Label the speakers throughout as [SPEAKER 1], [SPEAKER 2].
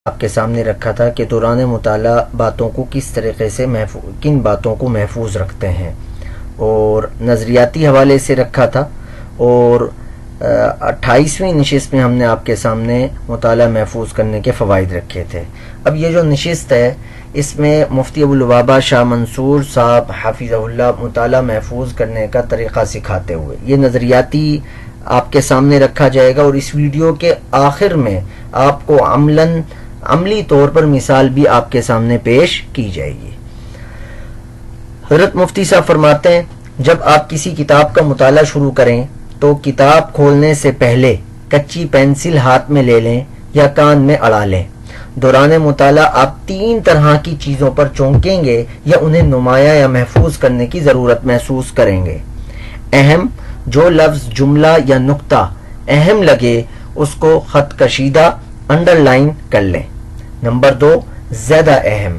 [SPEAKER 1] آپ کے سامنے رکھا تھا کہ دوران مطالعہ باتوں کو کس طریقے سے کن باتوں کو محفوظ رکھتے ہیں، اور نظریاتی حوالے سے رکھا تھا، اور 28ویں نشست میں ہم نے آپ کے سامنے مطالعہ محفوظ کرنے کے فوائد رکھے تھے۔ اب یہ جو نشست ہے اس میں مفتی ابوالوبابہ شاہ منصور صاحب حفظہ اللہ مطالعہ محفوظ کرنے کا طریقہ سکھاتے ہوئے یہ نظریاتی آپ کے سامنے رکھا جائے گا، اور اس ویڈیو کے آخر میں آپ کو عملی طور پر مثال بھی آپ کے سامنے پیش کی جائے گی۔ حضرت مفتی صاحب فرماتے ہیں، جب آپ کسی کتاب کا مطالعہ شروع کریں تو کتاب کھولنے سے پہلے کچی پینسل ہاتھ میں لے لیں یا کان میں اڑا لیں۔ دوران مطالعہ آپ 3 طرح کی چیزوں پر چونکیں گے یا انہیں نمایاں یا محفوظ کرنے کی ضرورت محسوس کریں گے۔ اہم، جو لفظ، جملہ یا نقطہ اہم لگے اس کو خط کشیدہ انڈر لائن کر لیں۔ نمبر 2، زیادہ اہم،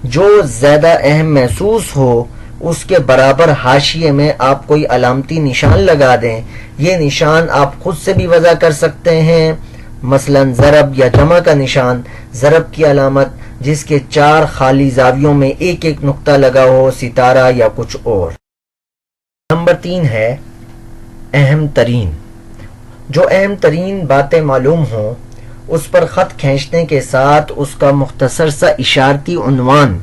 [SPEAKER 1] جو زیادہ اہم محسوس ہو اس کے برابر حاشیے میں آپ کوئی علامتی نشان لگا دیں۔ یہ نشان آپ خود سے بھی وضع کر سکتے ہیں، مثلا ضرب یا جمع کا نشان، ضرب کی علامت جس کے 4 خالی زاویوں میں ایک نقطہ لگا ہو، ستارہ یا کچھ اور۔ نمبر 3 ہے اہم ترین، جو اہم ترین باتیں معلوم ہوں اس پر خط کھینچنے کے ساتھ اس کا مختصر سا اشارتی عنوان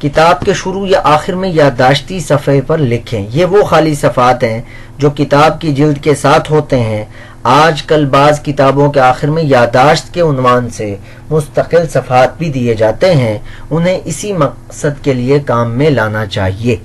[SPEAKER 1] کتاب کے شروع یا آخر میں یادداشتی صفحے پر لکھیں۔ یہ وہ خالی صفحات ہیں جو کتاب کی جلد کے ساتھ ہوتے ہیں۔ آج کل بعض کتابوں کے آخر میں یادداشت کے عنوان سے مستقل صفحات بھی دیے جاتے ہیں، انہیں اسی مقصد کے لیے کام میں لانا چاہیے۔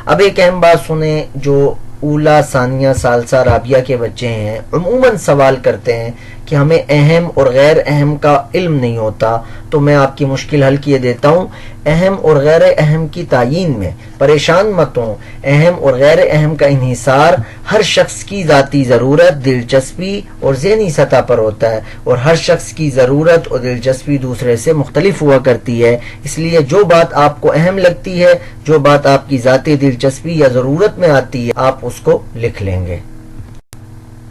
[SPEAKER 1] اب ایک اہم بات سنیں، جو اولا، ثانیہ، ثالثہ، رابعہ کے بچے ہیں عموماً سوال کرتے ہیں کہ ہمیں اہم اور غیر اہم کا علم نہیں ہوتا، تو میں آپ کی مشکل حل کیے دیتا ہوں۔ اہم اور غیر اہم کی تعیین میں پریشان مت ہوں۔ اہم اور غیر اہم کا انحصار ہر شخص کی ذاتی ضرورت، دلچسپی اور ذہنی سطح پر ہوتا ہے، اور ہر شخص کی ضرورت اور دلچسپی دوسرے سے مختلف ہوا کرتی ہے۔ اس لیے جو بات آپ کو اہم لگتی ہے، جو بات آپ کی ذاتی دلچسپی یا ضرورت میں آتی ہے، آپ اس کو لکھ لیں گے۔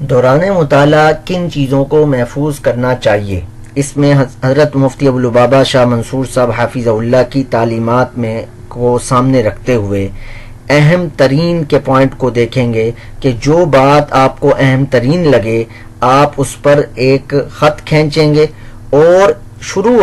[SPEAKER 1] دوران مطالعہ کن چیزوں کو محفوظ کرنا چاہیے، اس میں حضرت مفتی ابوالوبابہ شاہ منصور صاحب حفظہ اللہ کی تعلیمات میں کو سامنے رکھتے ہوئے اہم ترین کے پوائنٹ کو دیکھیں گے کہ جو بات آپ کو اہم ترین لگے آپ اس پر ایک خط کھینچیں گے اور شروع